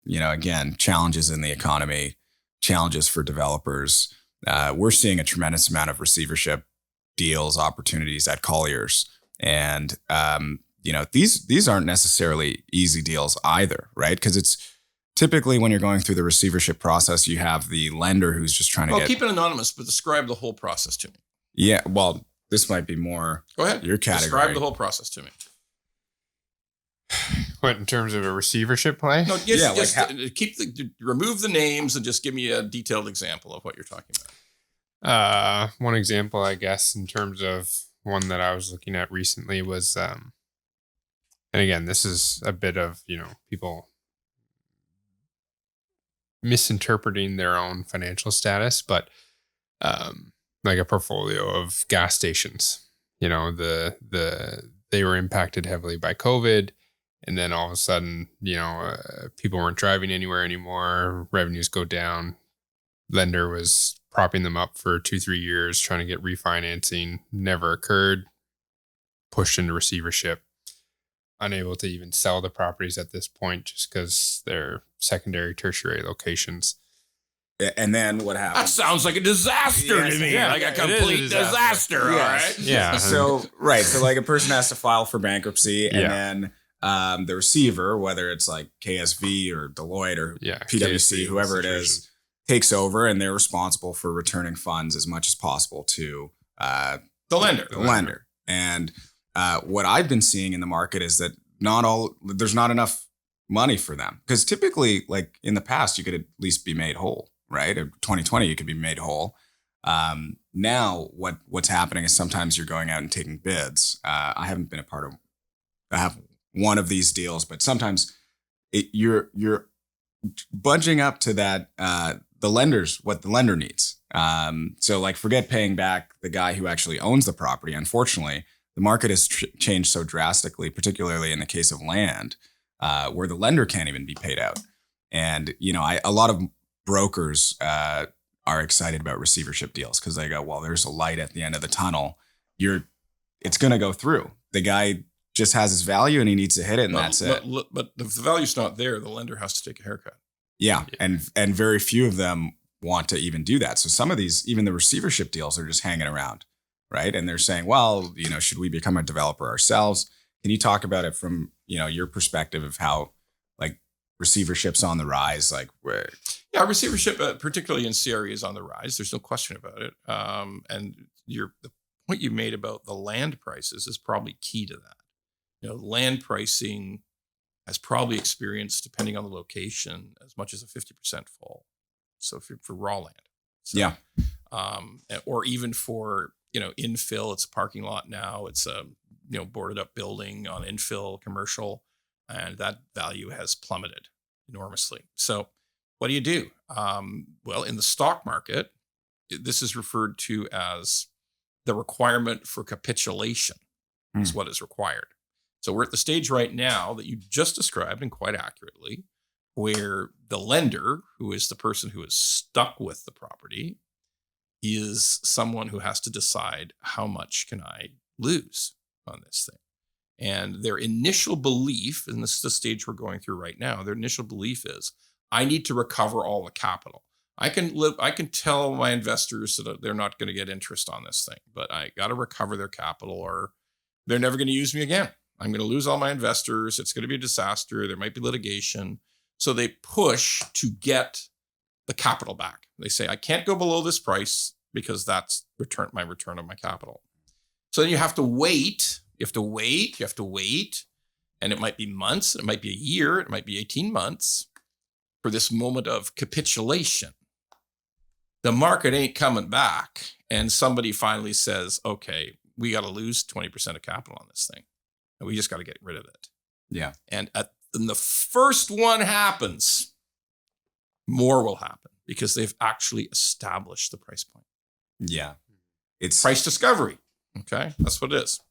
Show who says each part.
Speaker 1: again, challenges in the economy, challenges for developers. We're seeing a tremendous amount of receivership deals, opportunities at Colliers. And, these aren't necessarily easy deals either, right? Because it's typically when you're going through the receivership process, you have the lender who's just trying to
Speaker 2: keep it anonymous, but describe the whole process to me.
Speaker 1: Yeah, well, this might be more
Speaker 2: Go ahead.
Speaker 1: Your category.
Speaker 2: Describe the whole process to me.
Speaker 3: What, in terms of a receivership play?
Speaker 2: No, remove the names and just give me a detailed example of what you're talking
Speaker 3: about. One example, I guess, in terms of one that I was looking at recently was, and again, this is a bit of, people misinterpreting their own financial status, but like a portfolio of gas stations. They were impacted heavily by COVID. And then all of a sudden, people weren't driving anywhere anymore. Revenues go down. Lender was propping them up for 2-3 years, trying to get refinancing. Never occurred. Pushed into receivership. Unable to even sell the properties at this point just because they're secondary, tertiary locations.
Speaker 1: And then what happened?
Speaker 2: That sounds like a disaster to me. Like a complete disaster. All right.
Speaker 3: Yeah.
Speaker 1: So like a person has to file for bankruptcy, and then the receiver, whether it's like KSV or Deloitte or PwC, whoever it is, takes over, and they're responsible for returning funds as much as possible to
Speaker 2: the lender.
Speaker 1: And what I've been seeing in the market is that there's not enough money for them, because typically, like in the past, you could at least be made whole, right? In 2020, you could be made whole. Now, what's happening is sometimes you're going out and taking bids. I haven't been a part of. I have one of these deals, but sometimes you're budging up to that what the lender needs. So like, forget paying back the guy who actually owns the property. Unfortunately, the market has changed so drastically, particularly in the case of land, where the lender can't even be paid out. And a lot of brokers are excited about receivership deals because they go, well, there's a light at the end of the tunnel. It's going to go through. The guy just has his value and he needs to hit it, and that's it.
Speaker 2: But if the value's not there, the lender has to take a haircut.
Speaker 1: Yeah. And very few of them want to even do that. So some of these, even the receivership deals, are just hanging around, right? And they're saying, well, should we become a developer ourselves? Can you talk about it from, your perspective of how like receivership's on the rise? Like where?
Speaker 2: Yeah, receivership, particularly in CRE, is on the rise. There's no question about it. And the point you made about the land prices is probably key to that. Land pricing has probably experienced, depending on the location, as much as a 50% fall. So for raw land. So,
Speaker 1: yeah.
Speaker 2: Or even for, infill, it's a parking lot now. It's a, boarded up building on infill commercial, and that value has plummeted enormously. So what do you do? Well, in the stock market, this is referred to as the requirement for capitulation is what is required. So we're at the stage right now that you just described, and quite accurately, where the lender, who is the person who is stuck with the property, is someone who has to decide, how much can I lose on this thing? And their initial belief, and this is the stage we're going through right now, their initial belief is, I need to recover all the capital. I can tell my investors that they're not going to get interest on this thing, but I got to recover their capital or they're never going to use me again. I'm going to lose all my investors. It's going to be a disaster. There might be litigation. So they push to get the capital back. They say, I can't go below this price because that's my return of my capital. So then you have to wait. You have to wait. And it might be months. It might be a year. It might be 18 months for this moment of capitulation. The market ain't coming back. And somebody finally says, okay, we got to lose 20% of capital on this thing. And we just got to get rid of it.
Speaker 1: Yeah.
Speaker 2: And when the first one happens, more will happen because they've actually established the price point.
Speaker 1: Yeah. It's
Speaker 2: price discovery. Okay. That's what it is.